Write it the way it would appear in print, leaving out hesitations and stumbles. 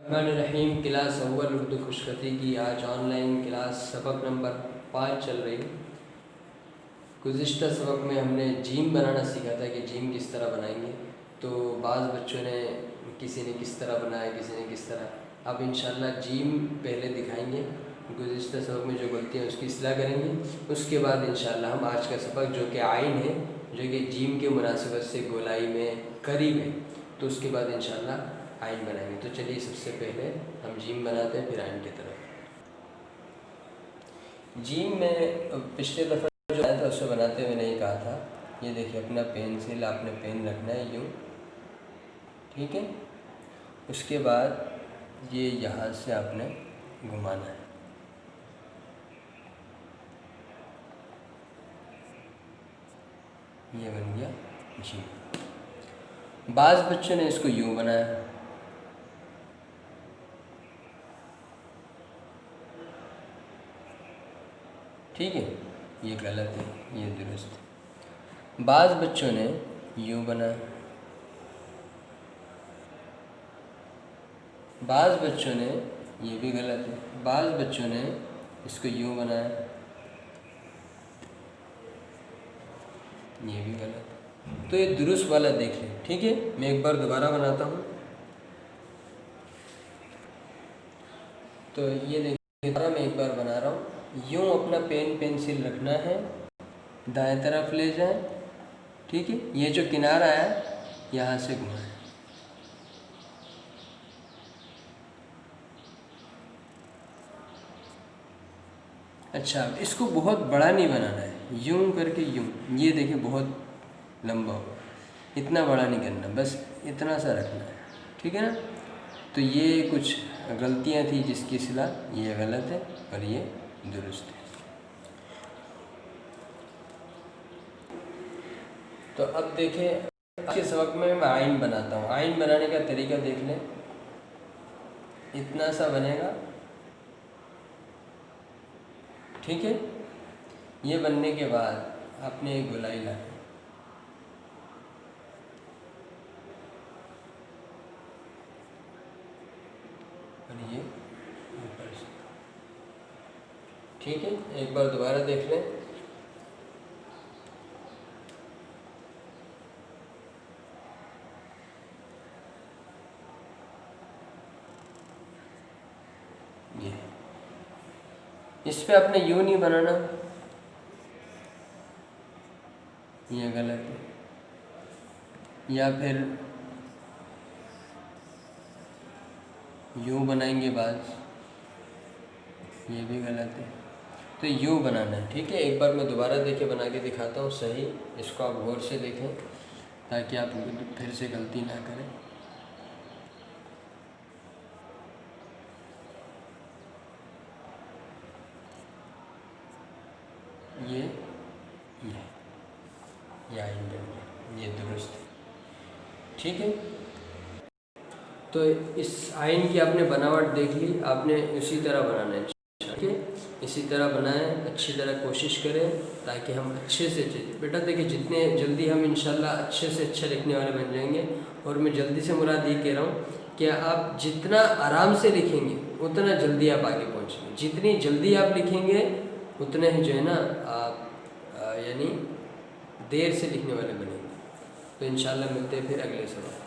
रहीम class अव्वल उर्दू खुशखती की आज ऑनलाइन क्लास सबक नंबर 5 चल रही है। गुज़िश्ता सबक में हमने जीम बनाना सीखा था कि जीम किस तरह बनाएंगे। तो बाज़ बच्चों ने किसी ने किस तरह बनाया, किसी ने किस तरह। अब इंशाल्लाह जीम पहले दिखाएंगे, गुज़िश्ता सबक में जो गलतियाँ उसकी इस्लाह करेंगे। उसके बाद इंशाल्लाह हम आज का सबक जो कि आइन है, जो कि जीम के मुनासिबत से गोलाई में करीब है, तो उसके बाद इंशाल्लाह आइन बनाएंगे। तो चलिए सबसे पहले हम जीम बनाते हैं, फिर आइन की तरफ। जीम में पिछले दफ़ा जो आया था उससे बनाते हुए नहीं कहा था, ये देखिए अपना पेंसिल आपने पेन रखना है यूँ, ठीक है। उसके बाद ये यहाँ से आपने घुमाना है, ये बन गया जीम। बाज़ बच्चों ने इसको यूँ बनाया, ठीक है, ये गलत है, ये दुरुस्त है। बाज़ बच्चों ने यूँ बनाया, बाज़ बच्चों ने ये भी गलत है। बाज़ बच्चों ने इसको यूँ बनाया, ये भी गलत है। तो ये दुरुस्त वाला देख लें, ठीक है। मैं एक बार दोबारा बनाता हूँ। तो ये देखिए दोबारा मैं एक बार बना रहा हूँ। यूँ अपना पेन पेंसिल रखना है, दाएं तरफ ले जाएं, ठीक है। ये जो किनारा है यहाँ से घुमाएं, अच्छा। इसको बहुत बड़ा नहीं बनाना है, यूँ करके यूँ, ये देखिए बहुत लंबा होगा, इतना बड़ा नहीं करना, बस इतना सा रखना है, ठीक है ना। तो ये कुछ गलतियाँ थी जिसकी इस्लाह, ये गलत है और ये दुरुस्त है। तो अब देखें आज के सबक में मैं आइन बनाता हूँ। आइन बनाने का तरीका देख लें, इतना सा बनेगा, ठीक है। ये बनने के बाद आपने एक गोलाई लानी, और ये ऊपर से, ठीक है। एक बार दोबारा देख लें, ये इस पे आपने यूँ नहीं बनाना, ये गलत है। या फिर यूँ बनाएंगे बाज़, ये भी गलत है। तो यूँ बनाना है, ठीक है। एक बार मैं दोबारा देखे बना के दिखाता हूँ सही, इसको आप गौर से देखें ताकि आप फिर से गलती ना करें। ये आइन बन गया, ये दुरुस्त है, ठीक है। तो इस आइन की आपने बनावट देख ली, आपने इसी तरह बनाना है, ठीक है। इसी तरह बनाएं, अच्छी तरह कोशिश करें ताकि हम अच्छे से बेटा देखिए जितने जल्दी हम इंशाल्लाह अच्छे से अच्छा लिखने वाले बन जाएंगे। और मैं जल्दी से मुराद ये कह रहा हूँ कि आप जितना आराम से लिखेंगे उतना जल्दी आप आगे पहुँचेंगे। जितनी जल्दी आप लिखेंगे उतने ही जो है ना आप यानी देर से लिखने वाले बनेंगे। तो इंशाल्लाह मिलते हैं फिर अगले सबक।